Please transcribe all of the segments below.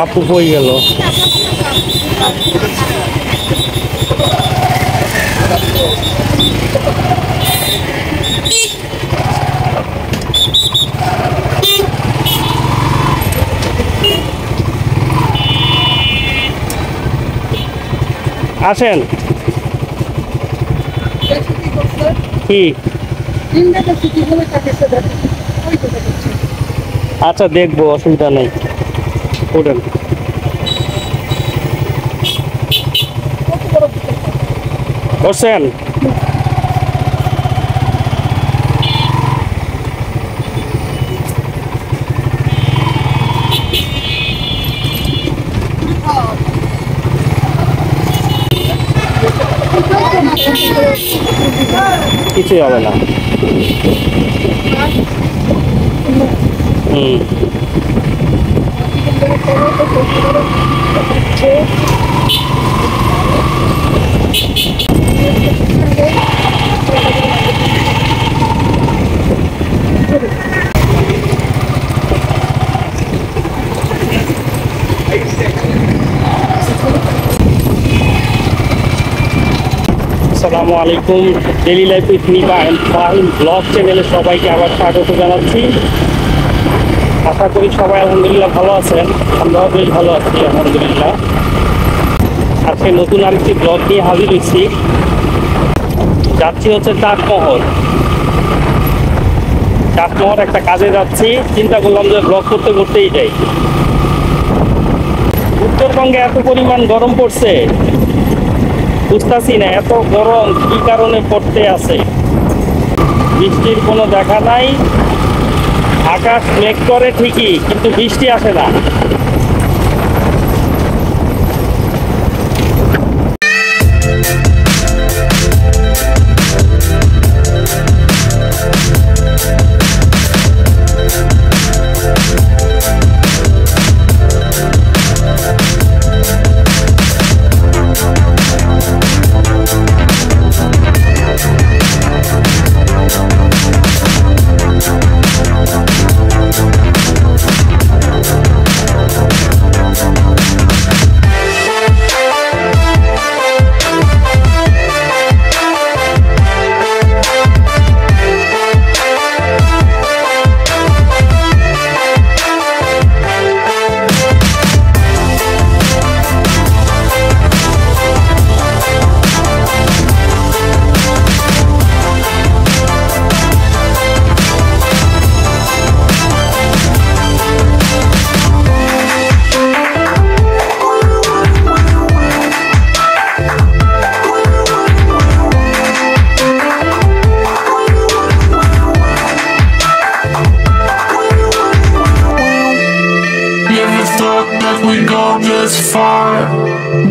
আপু কই গেল? আসেন। কি আচ্ছা দেখবো, অসুবিধা নেই, উঠেন। করছেন? কিছুই হবে না। আসসালামু আলাইকুম, daily life with me Fahim blog চ্যানেলে সবাইকে আবার স্বাগত জানাচ্ছি। আশা করি সবাই আলহামদুলিল্লাহ ভালো আছেন। আমরাও বেশ ভালো আছি আলহামদুলিল্লাহ। আজকে নতুন আরেকটি ব্লগ নিয়ে হাজির হয়েছি। যাচ্ছি হচ্ছে চাটমোহর একটা কাজে যাচ্ছি। চিন্তা করলাম যে ব্লগ করতে করতেই যাই। উত্তরবঙ্গে এত পরিমাণ গরম পড়ছে, বুঝতেছি না এত গরম কি কারণে পড়তে আছে। বৃষ্টির কোনো দেখা নাই, আকাশ মেঘ করে ঠিকই কিন্তু বৃষ্টি আসে না।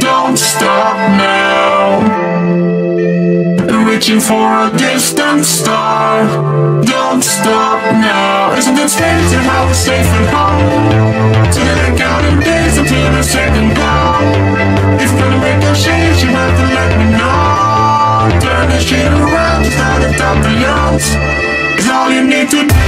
Don't stop now. Reaching for a distant star. Don't stop now. Isn't it strange to how we're safe and home? Together counting days until the second glow. If gonna make a change, you have to let me know. Turn the shit around, start to top the lungs. It's all you need to do.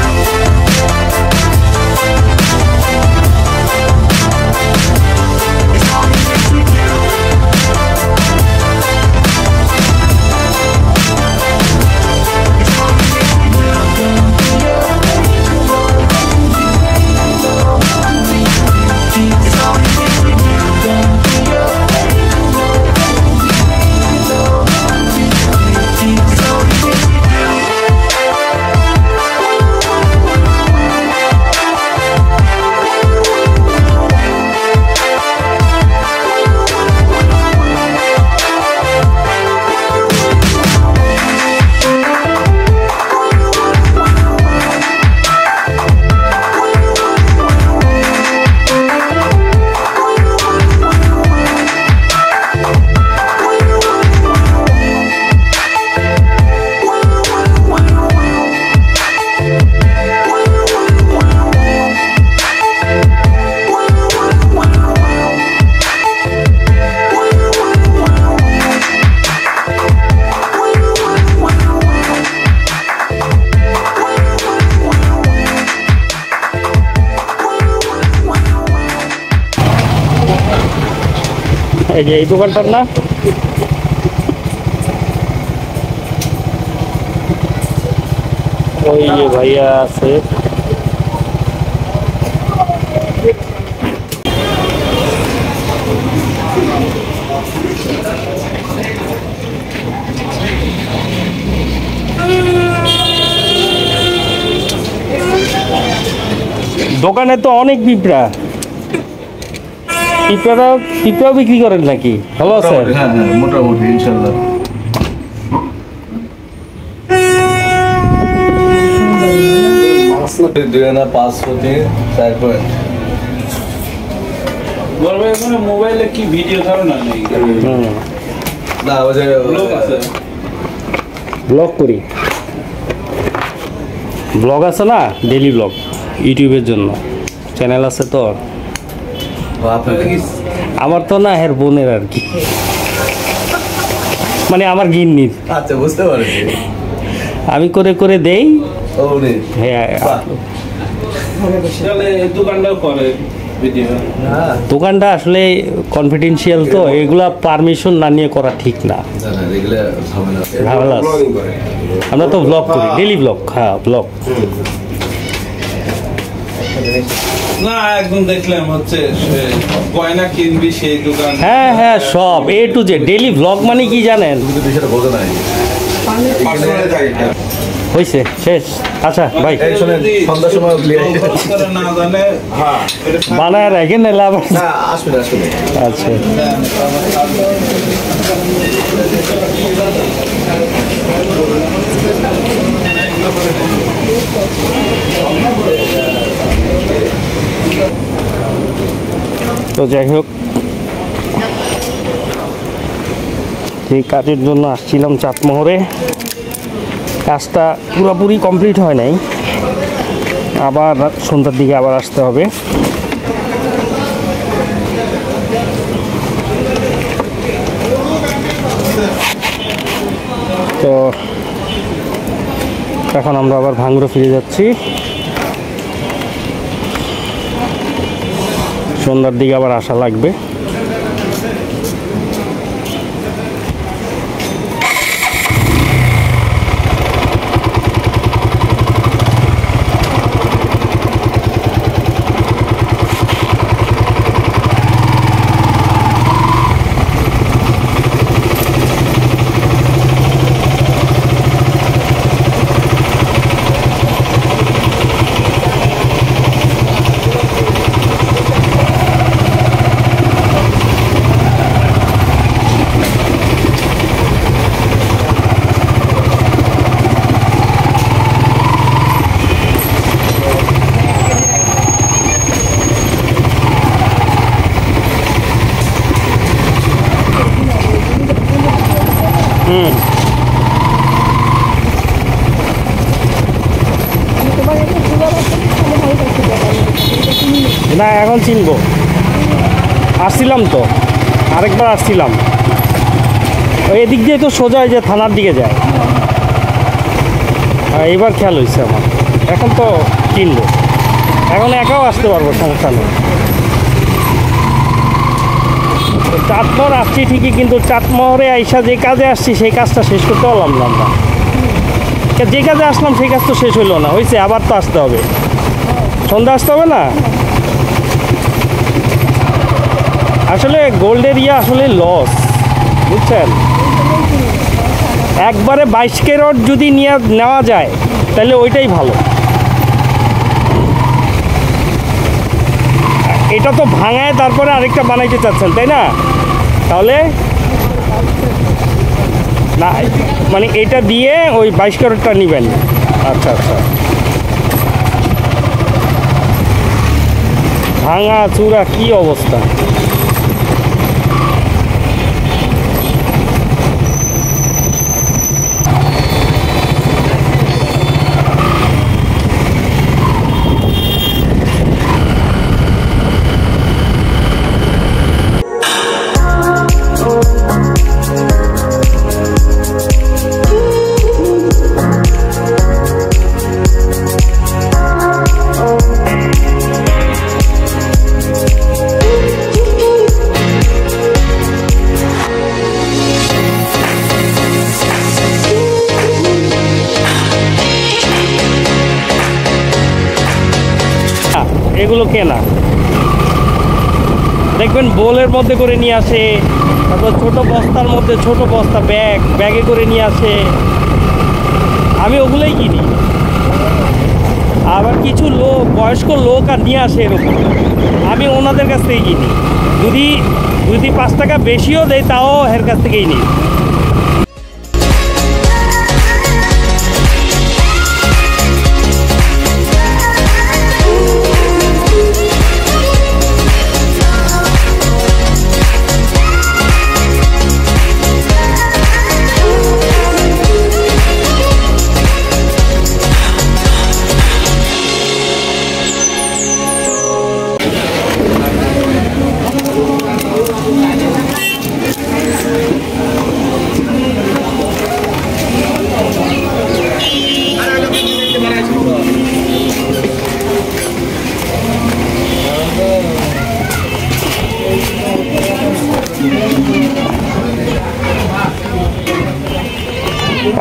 এই যে এই দোকানটার না, ওই যে ভাইয়া আছে। দোকানে তো অনেক পিঁপড়া, পিঁপড়াও বিক্রি করেন নাকি? ভালো আছে? হ্যাঁ হ্যাঁ, মোটামুটি ইনশাল্লাহ। দুই আনা 500 তারপরে বলবে এখন মোবাইলে কি ভিডিও ধারণা নেই না, ওই যে লোক আছে ব্লগ করি, ব্লগ আছে না, ডেইলি ব্লগ ইউটিউবের জন্য চ্যানেল আছে তো। আপনাকে কি আমার তো না, হের বোনের আর কি, মানে আমার গিন্নির। আচ্ছা, বুঝতে পারছি। আমি করে করে দেই। ও রে, হ্যাঁ, বাহ। তাহলে এই দোকানটাও করে ভিডিও। হ্যাঁ, দোকানটা আসলে কনফিডেন্সিয়াল তো, এগুলা পারমিশন না নিয়ে করা ঠিক না। না না, এগুলো ঝামেলা আছে। ঝামেলা আছে। আমরা তো ব্লগ করি, ডেইলি ব্লগ। হ্যাঁ, ব্লগ। না, একদম দেখলাম হচ্ছে সে গয়না কিনবি সেই দোকান। হ্যাঁ হ্যাঁ, সব A to Z daily blog মানে কি জানেন? তুমি তো বিষয়টা বোঝো নাই। হয়েছে, শেষ। আচ্ছা ভাই, এই শোনেন, সন্ধ্যার সময় করে না জানে হ্যাঁ, বানায় রাখেন, নাহলে আবার। না আসবে আসবে। আচ্ছা, তো যাই হোক, যে কাজের জন্য আসছিলাম চাটমোহরে, কাজটা পুরোপুরি কমপ্লিট হয় নাই, আবার সন্ধ্যার দিকে আবার আসতে হবে। তো এখন আমরা আবার ভাঙ্গুরে ফিরে যাচ্ছি, সন্ধ্যার দিকে আবার আসা লাগবে। না, এখন চিনবো। আসছিলাম তো, আরেকবার আসছিলাম, ওই এদিক দিয়ে তো সোজা যে থানার দিকে যায়। এইবার খেয়াল হয়েছে আমার, এখন তো চিনবো, এখন একাও আসতে পারবো, সমস্যা নেই। চাটমোহর আসছি ঠিকই, কিন্তু চাটমোহরে আইসা যে কাজে আসছি সেই কাজটা শেষ করতে পারলাম না আমরা। যে কাজে আসলাম সেই কাজ তো শেষ হইলো না, হয়েছে আবার তো আসতে হবে, সন্ধ্যা আসতে হবে না। আসলে গোল্ডের আসলে লস, বুঝছেন? একবারে 22 ক্যারেট যদি নেওয়া যায় তাহলে ওইটাই ভালো। এটা তো ভাঙায় তারপরে আরেকটা বানাইতে চাচ্ছেন, তাই না? তাহলে না, মানে এটা দিয়ে ওই 22 ক্যারেটটা নেবেন। আচ্ছা আচ্ছা, ভাঙা চূড়া কি অবস্থা! এগুলো কেনা। দেখবেন বোলের মধ্যে করে নিয়ে আসে, তারপর ছোটো বস্তার মধ্যে ছোট বস্তা ব্যাগে করে নিয়ে আসে, আমি ওগুলোই কিনি। আবার কিছু লোক বয়স্ক লোক আর নিয়ে আসে এরকম, আমি ওনাদের কাছ থেকেই কিনি। যদি 5 টাকা বেশিও দেয় তাও এর কাছ থেকেই নিই।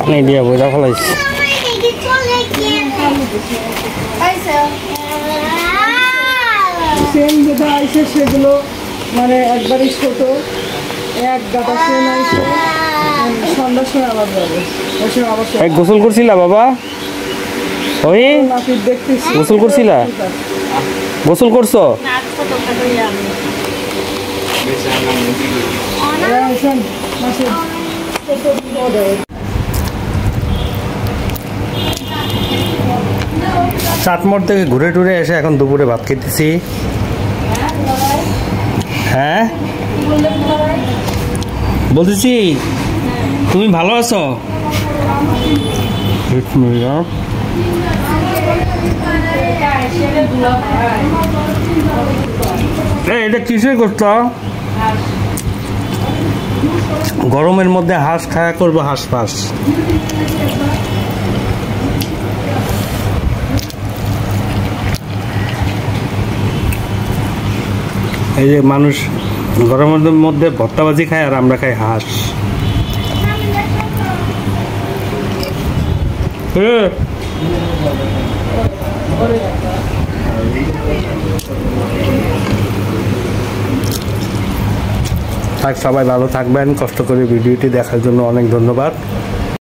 পানি দিয়ে বোঝা ফেলাইছি। সেম যেটা আইসে সেগুলো মানে একবারই ছোট, এক গাদা সেম আইসে সন্ধ্যার সময় আবার যাবে। এক গোসল করছিলা বাবা? ওই নাপিত দেখতেছি। গোসল করছিলা? গোসল করছো? চাটমোড় থেকে ঘুরে টুরে এসে এখন দুপুরে ভাত খেতেছি। হ্যাঁ বলতেছি, তুমি ভালো আছো? এটা কিসের করতো? গরমের মধ্যে হাঁস খায়া করবো, হাঁস ফাঁস। এই যে মানুষ গরমের মধ্যে ভর্তাবাজি খায় আর আমরা খাই হাঁস। সবাই ভালো থাকবেন। কষ্ট করে ভিডিওটি দেখার জন্য অনেক ধন্যবাদ।